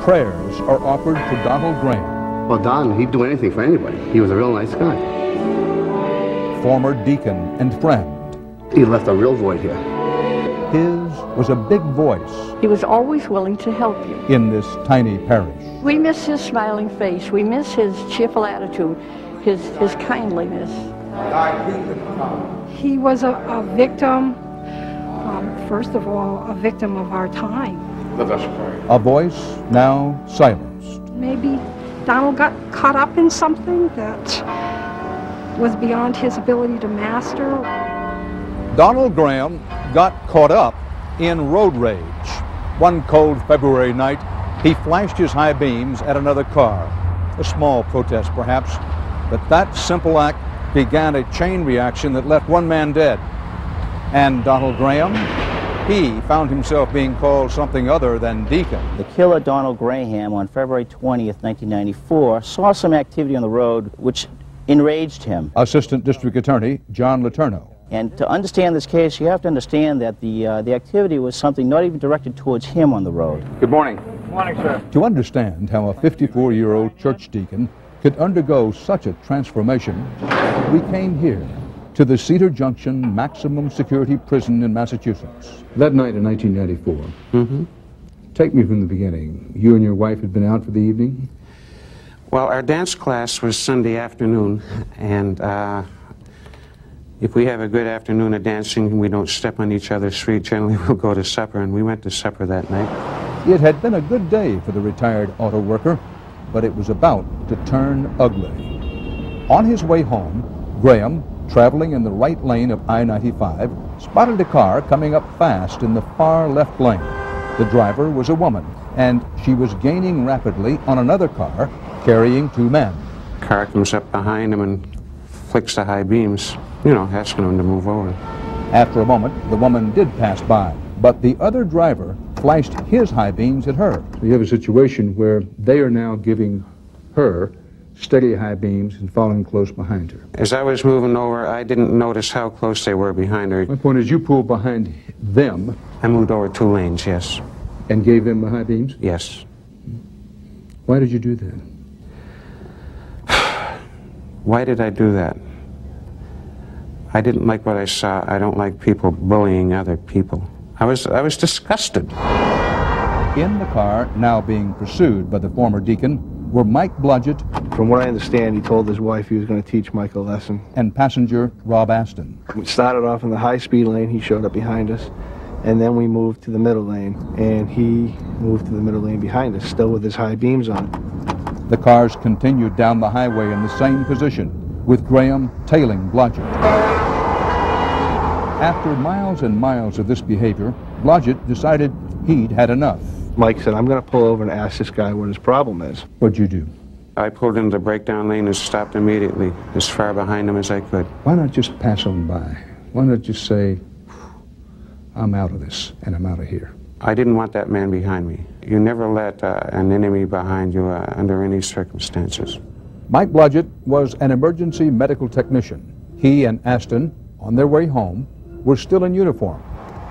prayers are offered for Donald Graham. Well, Don, he'd do anything for anybody. He was a real nice guy. Former deacon and friend. He left a real void here. His was a big voice. He was always willing to help you. In this tiny parish. We miss his smiling face. We miss his cheerful attitude, his kindliness. He was a victim, first of all, a victim of our time. Let us pray. A voice now silenced. Maybe Donald got caught up in something that was beyond his ability to master. Donald Graham got caught up in road rage. One cold February night, he flashed his high beams at another car. A small protest, perhaps, but that simple act began a chain reaction that left one man dead. And Donald Graham, he found himself being called something other than deacon. The killer, Donald Graham, on February 20th, 1994, saw some activity on the road which enraged him. Assistant District Attorney John Letourneau. And to understand this case, you have to understand that the activity was something not even directed towards him on the road. Good morning. Good morning, sir. To understand how a 54-year-old church deacon could undergo such a transformation, we came here to the Cedar Junction Maximum Security Prison in Massachusetts. That night in 1994, take me from the beginning. You and your wife had been out for the evening? Well, our dance class was Sunday afternoon, and if we have a good afternoon of dancing and we don't step on each other's feet, generally we'll go to supper, and we went to supper that night. It had been a good day for the retired auto worker, but it was about to turn ugly. On his way home, Graham, traveling in the right lane of I-95, spotted a car coming up fast in the far left lane. The driver was a woman, and she was gaining rapidly on another car carrying two men. Car comes up behind him and flicks the high beams, you know, asking him to move over. After a moment, the woman did pass by, but the other driver flashed his high beams at her. So you have a situation where they are now giving her steady high beams and following close behind her. As I was moving over, I didn't notice how close they were behind her. My point is, you pulled behind them. I moved over 2 lanes, yes. And gave them the high beams? Yes. Why did you do that? Why did I do that? I didn't like what I saw. I don't like people bullying other people. I was disgusted. In the car, now being pursued by the former deacon, were Mike Blodgett. From what I understand, he told his wife he was going to teach Mike a lesson. And passenger Rob Aston. We started off in the high-speed lane. He showed up behind us. And then we moved to the middle lane. And he moved to the middle lane behind us, still with his high beams on. The cars continued down the highway in the same position, with Graham tailing Blodgett. After miles and miles of this behavior, Blodgett decided he'd had enough. Mike said, I'm going to pull over and ask this guy what his problem is. What'd you do? I pulled into the breakdown lane and stopped immediately, as far behind him as I could. Why not just pass on by? Why not just say, I'm out of this, and I'm out of here? I didn't want that man behind me. You never let an enemy behind you under any circumstances. Mike Blodgett was an emergency medical technician. He and Aston, on their way home, were still in uniform.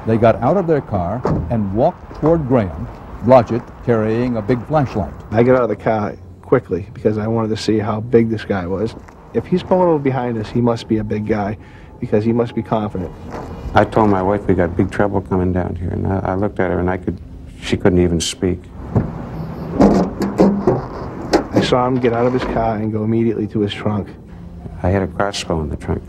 They got out of their car and walked toward Graham, Blodgett carrying a big flashlight. I got out of the car quickly because I wanted to see how big this guy was. If he's pulling over behind us, he must be a big guy because he must be confident. I told my wife we got big trouble coming down here, and I looked at her and she couldn't even speak. I saw him get out of his car and go immediately to his trunk. I had a crossbow in the trunk.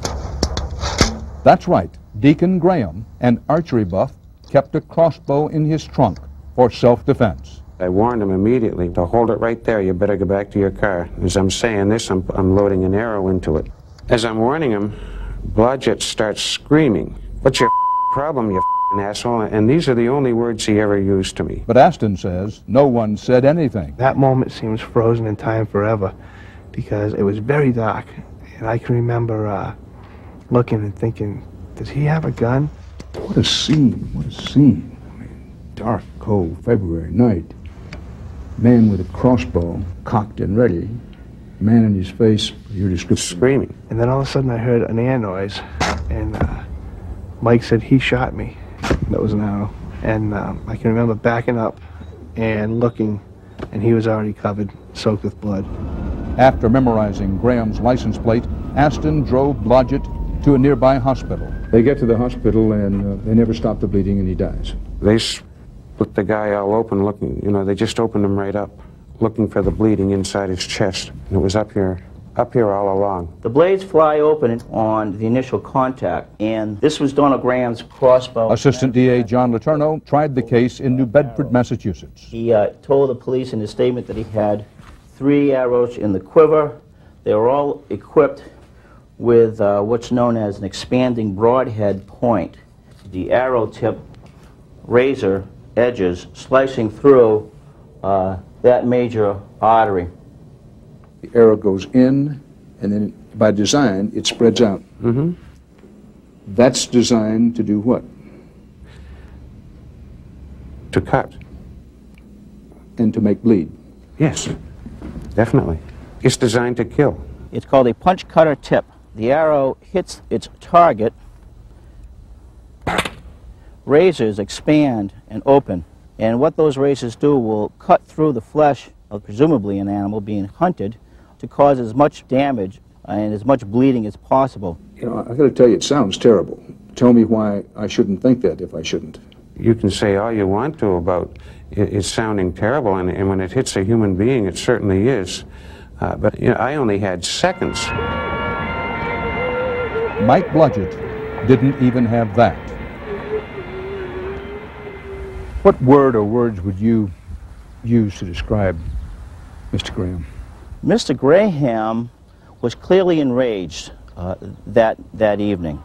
That's right. Deacon Graham, an archery buff, kept a crossbow in his trunk for self-defense. I warned him immediately to hold it right there. You better go back to your car. As I'm saying this, I'm loading an arrow into it. As I'm warning him, Blodgett starts screaming, "What's your problem, you asshole?" And these are the only words he ever used to me. But Aston says no one said anything. That moment seems frozen in time forever because it was very dark. And I can remember looking and thinking, does he have a gun? What a scene, what a scene. I mean, dark, cold February night. Man with a crossbow, cocked and ready. Man in his face, your description. Screaming. And then all of a sudden I heard an air noise, and Mike said he shot me. That was an arrow. And I can remember backing up and looking and he was already covered, soaked with blood. After memorizing Graham's license plate, Aston drove Blodgett to a nearby hospital. They get to the hospital and they never stop the bleeding and he dies. They split the guy all open looking, you know, they just opened him right up, looking for the bleeding inside his chest. And it was up here all along. The blades fly open on the initial contact, and this was Donald Graham's crossbow. Assistant DA John Letourneau tried the case in New Bedford, Massachusetts. He told the police in his statement that he had 3 arrows in the quiver. They were all equipped with what's known as an expanding broadhead point. The arrow tip razor edges slicing through that major artery. The arrow goes in, and then by design, it spreads out. Mm-hmm. That's designed to do what? To cut. And to make bleed. Yes, definitely. It's designed to kill. It's called a punch cutter tip. The arrow hits its target, razors expand and open, and what those razors do will cut through the flesh of presumably an animal being hunted to cause as much damage and as much bleeding as possible. You know, I've got to tell you, it sounds terrible. Tell me why I shouldn't think that if I shouldn't. You can say all you want to about it sounding terrible, and when it hits a human being, it certainly is. But you know, I only had seconds. Mike Blodgett didn't even have that. What word or words would you use to describe Mr. Graham? Mr. Graham was clearly enraged that evening.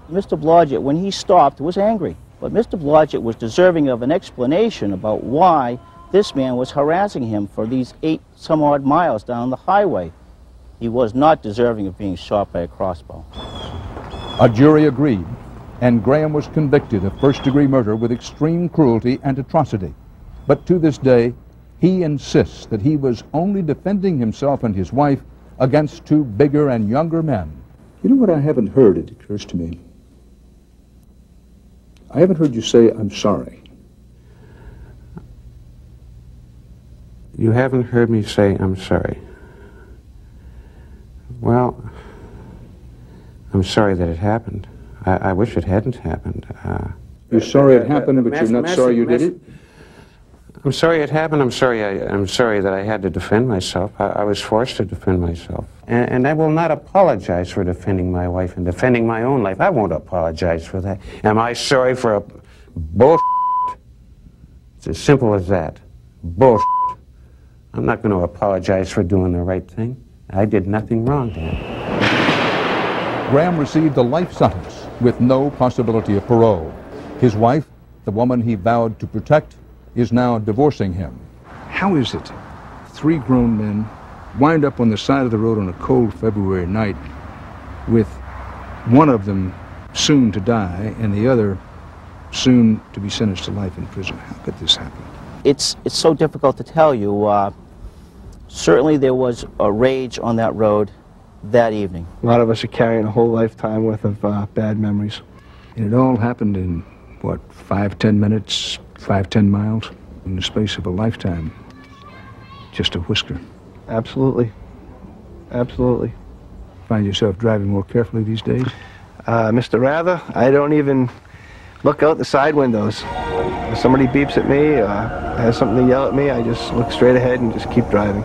Mr. Blodgett, when he stopped, was angry. But Mr. Blodgett was deserving of an explanation about why this man was harassing him for these 8-some-odd miles down the highway. He was not deserving of being shot by a crossbow. A jury agreed, and Graham was convicted of first-degree murder with extreme cruelty and atrocity. But to this day, he insists that he was only defending himself and his wife against 2 bigger and younger men. You know what I haven't heard, it occurs to me? I haven't heard you say, "I'm sorry." You haven't heard me say, "I'm sorry." Well, I'm sorry that it happened. I wish it hadn't happened. You're sorry it happened, but you're not sorry you did it? I'm sorry it happened. I'm sorry that I had to defend myself. I was forced to defend myself. And I will not apologize for defending my wife and defending my own life. I won't apologize for that. Am I sorry for a bullshit? It's as simple as that. Bullshit. I'm not going to apologize for doing the right thing. I did nothing wrong, Dan. Graham received a life sentence with no possibility of parole. His wife, the woman he vowed to protect, is now divorcing him. How is it 3 grown men wind up on the side of the road on a cold February night with one of them soon to die and the other soon to be sentenced to life in prison? How could this happen? It's so difficult to tell you. Certainly there was a rage on that road that evening. A lot of us are carrying a whole lifetime worth of bad memories. And it all happened in, what, 5-10 minutes, 5-10 miles? In the space of a lifetime. Just a whisker. Absolutely. Absolutely. Find yourself driving more carefully these days? Mr. Rather, I don't even look out the side windows. If somebody beeps at me or has something to yell at me, I just look straight ahead and just keep driving.